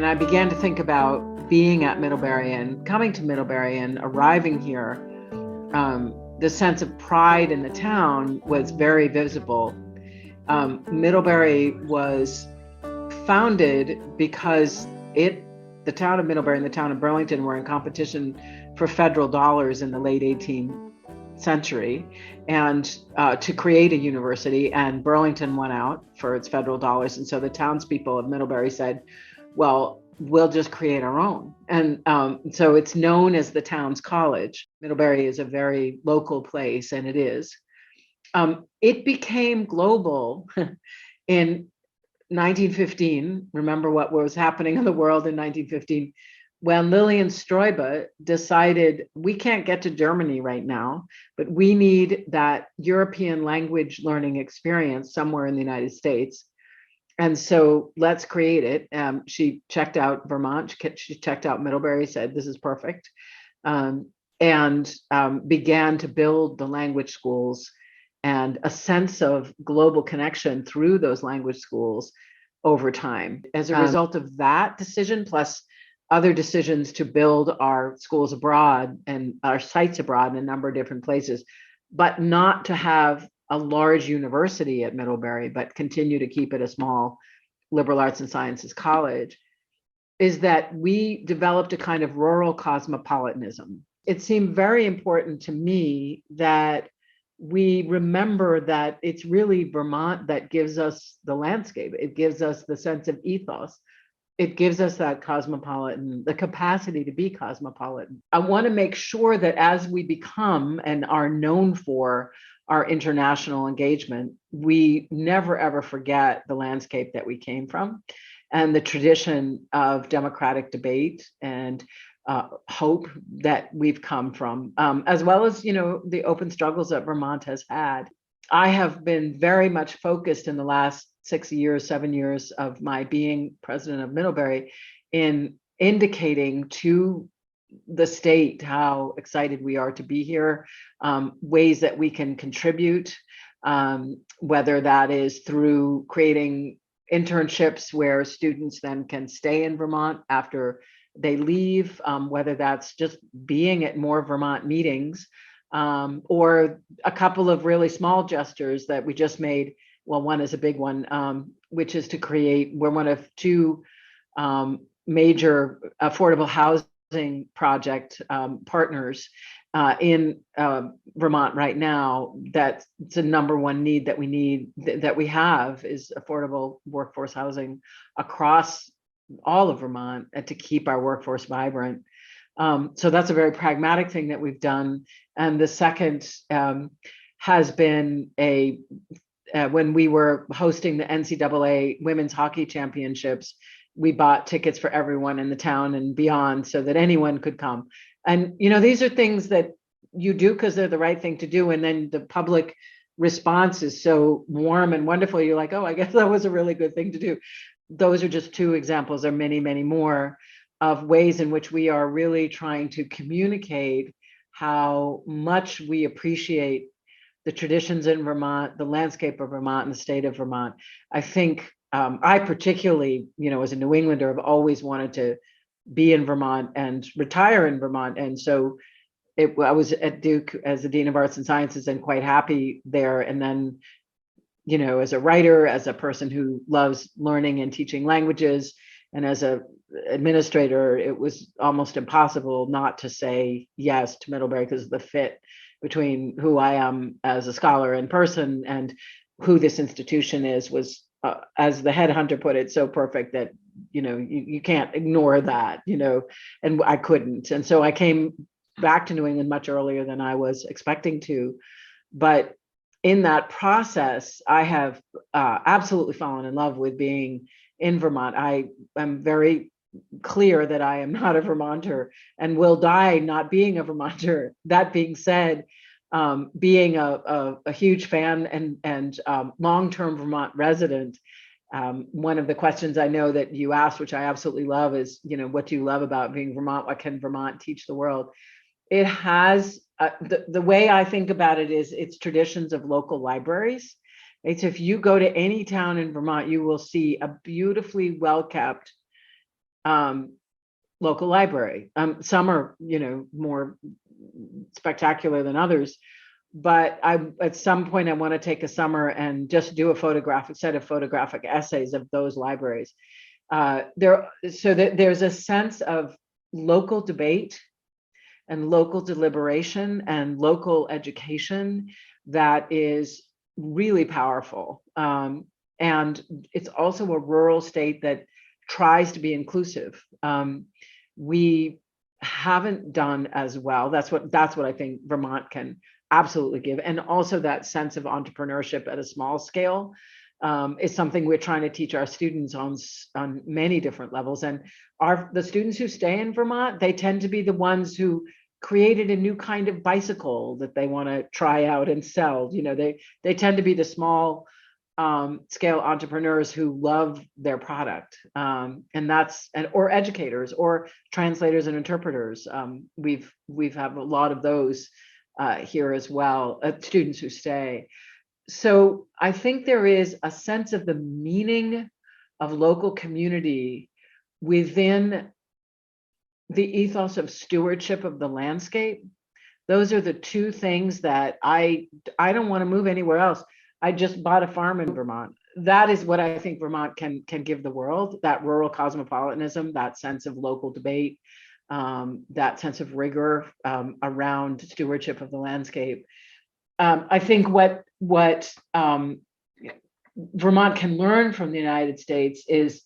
And I began to think about being at Middlebury and coming to Middlebury and arriving here. The sense of pride in the town was very visible. Middlebury was founded because the town of Middlebury and the town of Burlington were in competition for federal dollars in the late 18th century and to create a university, and Burlington won out for its federal dollars. And so the townspeople of Middlebury said, well, we'll just create our own. And so it's known as the town's college. Middlebury is a very local place, and it is. It became global in 1915. Remember what was happening in the world in 1915 when Lillian Stroibe decided we can't get to Germany right now, but we need that European language learning experience somewhere in the United States. And so let's create it. She checked out Vermont, she checked out Middlebury, said, this is perfect, and began to build the language schools and a sense of global connection through those language schools over time. As a result of that decision, plus other decisions to build our schools abroad and our sites abroad in a number of different places, but not to have a large university at Middlebury, but continue to keep it a small liberal arts and sciences college, is that we developed a kind of rural cosmopolitanism. It seemed very important to me that we remember that it's really Vermont that gives us the landscape. It gives us the sense of ethos. It gives us that cosmopolitan, the capacity to be cosmopolitan. I want to make sure that as we become and are known for our international engagement, we never ever forget the landscape that we came from and the tradition of democratic debate and hope that we've come from, as well as, the open struggles that Vermont has had. I have been very much focused in the last 6 years, 7 years of my being president of Middlebury in indicating to the state how excited we are to be here, ways that we can contribute, whether that is through creating internships where students then can stay in Vermont after they leave, whether that's just being at more Vermont meetings, or a couple of really small gestures that we just made. Well, one is a big one, which is to create, we're one of two major affordable housing project partners in Vermont right now. That's the number one need that we have is affordable workforce housing across all of Vermont to keep our workforce vibrant. So that's a very pragmatic thing that we've done. And the second has been when we were hosting the NCAA Women's Hockey Championships, we bought tickets for everyone in the town and beyond so that anyone could come. And, these are things that you do because they're the right thing to do. And then the public response is so warm and wonderful. You're like, oh, I guess that was a really good thing to do. Those are just two examples. There are many, many more of ways in which we are really trying to communicate how much we appreciate the traditions in Vermont, the landscape of Vermont, and the state of Vermont. I think I particularly, as a New Englander, have always wanted to be in Vermont and retire in Vermont. And so I was at Duke as the Dean of Arts and Sciences and quite happy there. And then, as a writer, as a person who loves learning and teaching languages, and as an administrator, it was almost impossible not to say yes to Middlebury because of the fit between who I am as a scholar in person and who this institution is, was, as the headhunter put it, so perfect that, you can't ignore that, and I couldn't. And so I came back to New England much earlier than I was expecting to. But in that process, I have absolutely fallen in love with being in Vermont. I am very clear that I am not a Vermonter and will die not being a Vermonter. That being said, being a huge fan and long-term Vermont resident, one of the questions I know that you asked, which I absolutely love, is, what do you love about being Vermont? What can Vermont teach the world? It has, the way I think about it is its traditions of local libraries. It's, if you go to any town in Vermont, you will see a beautifully well-kept local library. Some are, more spectacular than others, but at some point I want to take a summer and just do a set of photographic essays of those libraries. So that there's a sense of local debate and local deliberation and local education that is really powerful. And it's also a rural state that tries to be inclusive. We haven't done as well. That's what I think Vermont can absolutely give. And also that sense of entrepreneurship at a small scale is something we're trying to teach our students on many different levels. And the students who stay in Vermont, they tend to be the ones who created a new kind of bicycle that they want to try out and sell. They tend to be the small scale entrepreneurs who love their product, or educators or translators and interpreters. We've have a lot of those here as well, students who stay. So I think there is a sense of the meaning of local community within the ethos of stewardship of the landscape. Those are the two things that I don't want to move anywhere else. I just bought a farm in Vermont. That is what I think Vermont can give the world, that rural cosmopolitanism, that sense of local debate, that sense of rigor around stewardship of the landscape. I think what Vermont can learn from the United States is,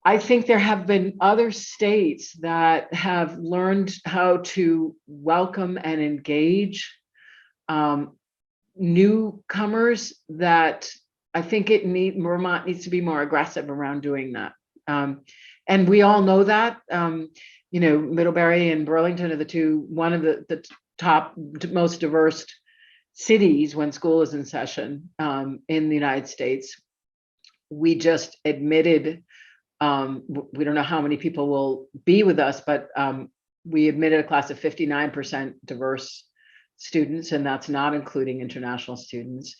I think there have been other states that have learned how to welcome and engage newcomers, that I think Vermont needs to be more aggressive around doing that. And we all know that, Middlebury and Burlington are one of the top most diverse cities when school is in session in the United States. We just admitted, we don't know how many people will be with us, but we admitted a class of 59% diverse students, and that's not including international students.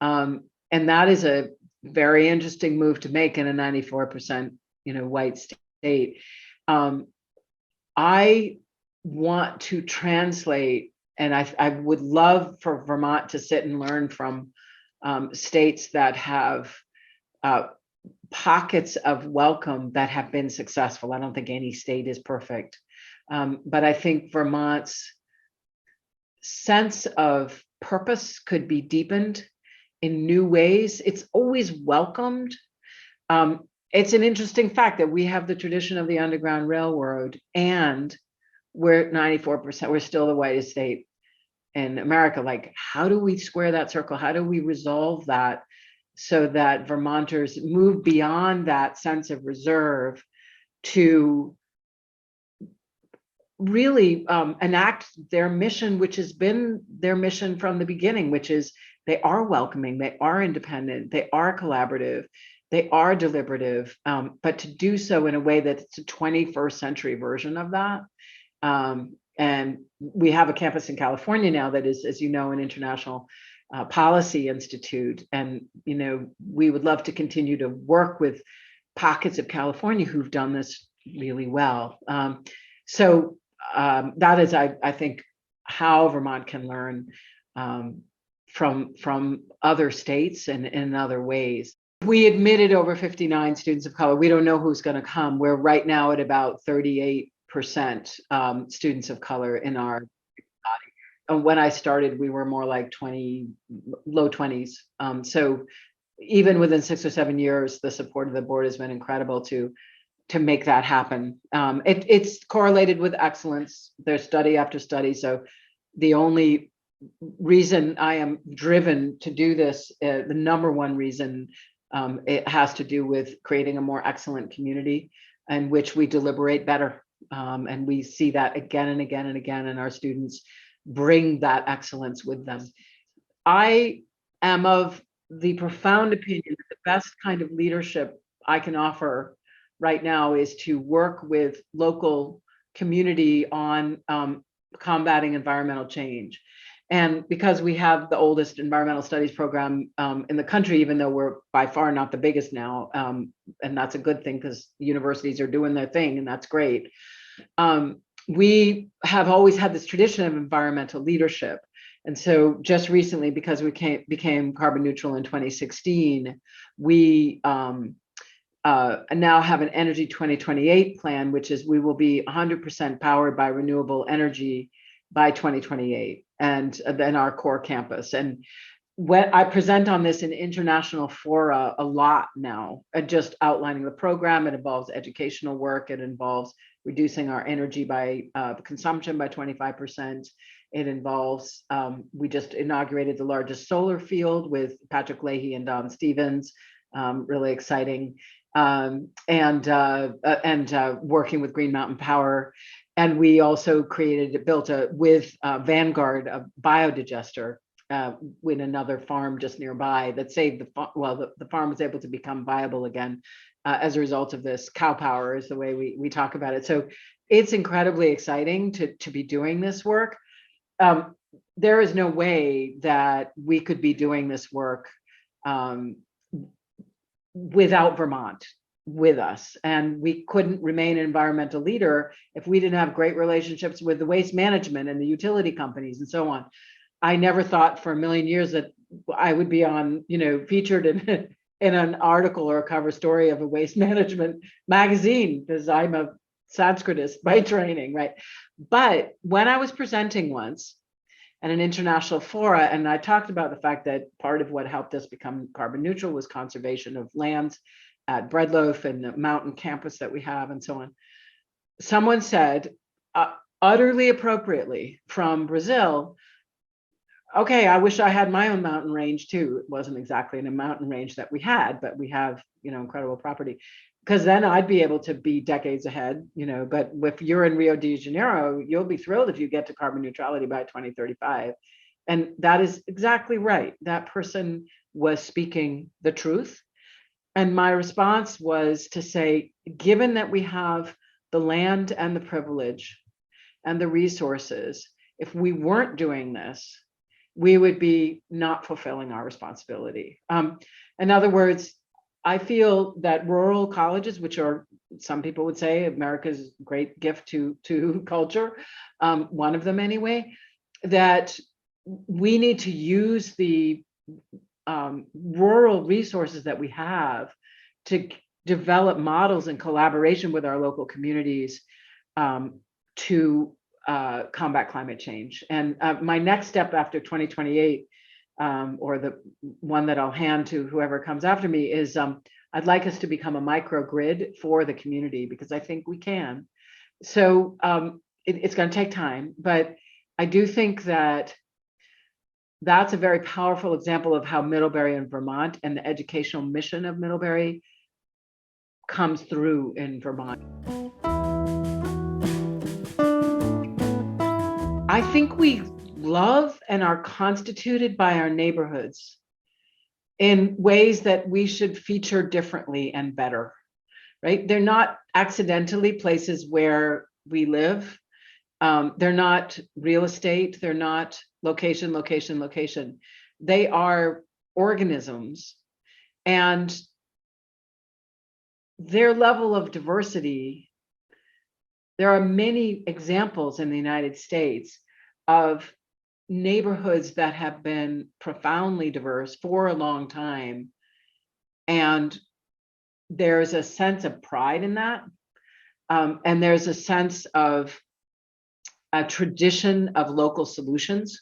And that is a very interesting move to make in a 94%, white state. I want to translate, and I would love for Vermont to sit and learn from states that have pockets of welcome that have been successful. I don't think any state is perfect, but I think Vermont's sense of purpose could be deepened in new ways. It's always welcomed. It's an interesting fact that we have the tradition of the Underground Railroad, and we're 94%, we're still the whitest state in America. Like, how do we square that circle? How do we resolve that so that Vermonters move beyond that sense of reserve to really enact their mission, which has been their mission from the beginning, which is they are welcoming, they are independent, they are collaborative, they are deliberative, but to do so in a way that's a 21st century version of that. And we have a campus in California now that is, as you know, an international policy institute. And, we would love to continue to work with pockets of California who've done this really well. So that is, I think, how Vermont can learn from other states and in other ways. We admitted over 59 students of color. We don't know who's going to come. We're right now at about 38% students of color in our body. And when I started, we were more like low 20s. So even within 6 or 7 years, the support of the board has been incredible to make that happen. It's correlated with excellence. There's study after study. So the only reason I am driven to do this, the number one reason, it has to do with creating a more excellent community in which we deliberate better. And we see that again and again and again, and our students bring that excellence with them. I am of the profound opinion that the best kind of leadership I can offer right now is to work with local community on combating environmental change. And because we have the oldest environmental studies program in the country, even though we're by far not the biggest now, and that's a good thing because universities are doing their thing, and that's great. We have always had this tradition of environmental leadership. And so just recently, because we became carbon neutral in 2016, we now have an Energy 2028 plan, which is we will be 100% powered by renewable energy by 2028, and then our core campus. And when I present on this in international fora a lot now, just outlining the program. It involves educational work. It involves reducing our energy by consumption by 25%. It involves, we just inaugurated the largest solar field with Patrick Leahy and Don Stevens, really exciting, and working with Green Mountain Power. And we also built with Vanguard, a biodigester with another farm just nearby that saved the farm was able to become viable again as a result of this. Cow power is the way we talk about it. So it's incredibly exciting to be doing this work. There is no way that we could be doing this work without Vermont with us. And we couldn't remain an environmental leader if we didn't have great relationships with the waste management and the utility companies and so on. I never thought for a million years that I would be on, featured in an article or a cover story of a waste management magazine, because I'm a Sanskritist by training, right? But when I was presenting once at an international fora, and I talked about the fact that part of what helped us become carbon neutral was conservation of lands at Breadloaf and the mountain campus that we have and so on. Someone said, utterly appropriately from Brazil, okay, I wish I had my own mountain range too. It wasn't exactly in a mountain range that we had, but we have, incredible property, because then I'd be able to be decades ahead, but if you're in Rio de Janeiro, you'll be thrilled if you get to carbon neutrality by 2035. And that is exactly right. That person was speaking the truth. And my response was to say, given that we have the land and the privilege and the resources, if we weren't doing this, we would be not fulfilling our responsibility. In other words, I feel that rural colleges, which are, some people would say, America's great gift to culture, one of them anyway, that we need to use the rural resources that we have to develop models in collaboration with our local communities to combat climate change. And my next step after 2028, or the one that I'll hand to whoever comes after me, is I'd like us to become a microgrid for the community, because I think we can. So it's going to take time, but I do think that that's a very powerful example of how Middlebury and Vermont and the educational mission of Middlebury comes through in Vermont. I think we love and are constituted by our neighborhoods in ways that we should feature differently and better, right? They're not accidentally places where we live. They're not real estate. They're not location. They are organisms, and their level of diversity. There are many examples in the United States of neighborhoods that have been profoundly diverse for a long time. And there's a sense of pride in that. And there's a sense of a tradition of local solutions.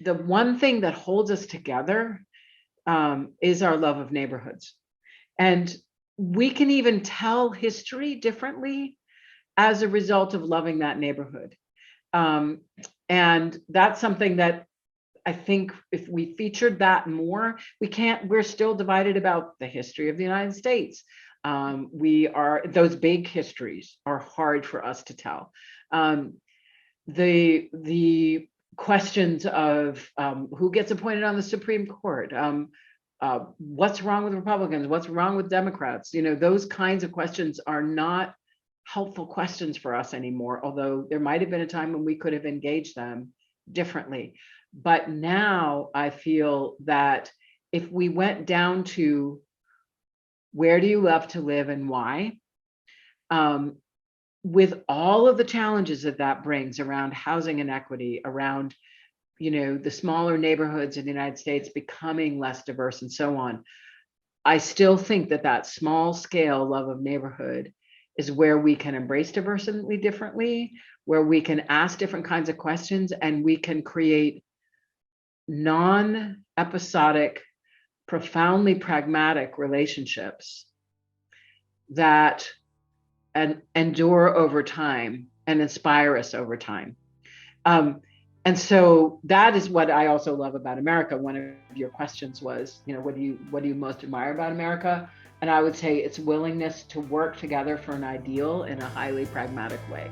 The one thing that holds us together is our love of neighborhoods. And we can even tell history differently as a result of loving that neighborhood. And that's something that I think if we featured that more, we're still divided about the history of the United States. Those big histories are hard for us to tell. The questions of who gets appointed on the Supreme Court, what's wrong with Republicans, what's wrong with Democrats, those kinds of questions are not helpful questions for us anymore, although there might have been a time when we could have engaged them differently. But now I feel that if we went down to where do you love to live and why, um, with all of the challenges that that brings around housing inequity, around, the smaller neighborhoods in the United States becoming less diverse and so on, I still think that that small scale love of neighborhood is where we can embrace diversity differently, where we can ask different kinds of questions, and we can create non-episodic, profoundly pragmatic relationships that endure over time and inspire us over time. Um, and so that is what I also love about America. One of your questions was, what do you most admire about America? And I would say its willingness to work together for an ideal in a highly pragmatic way.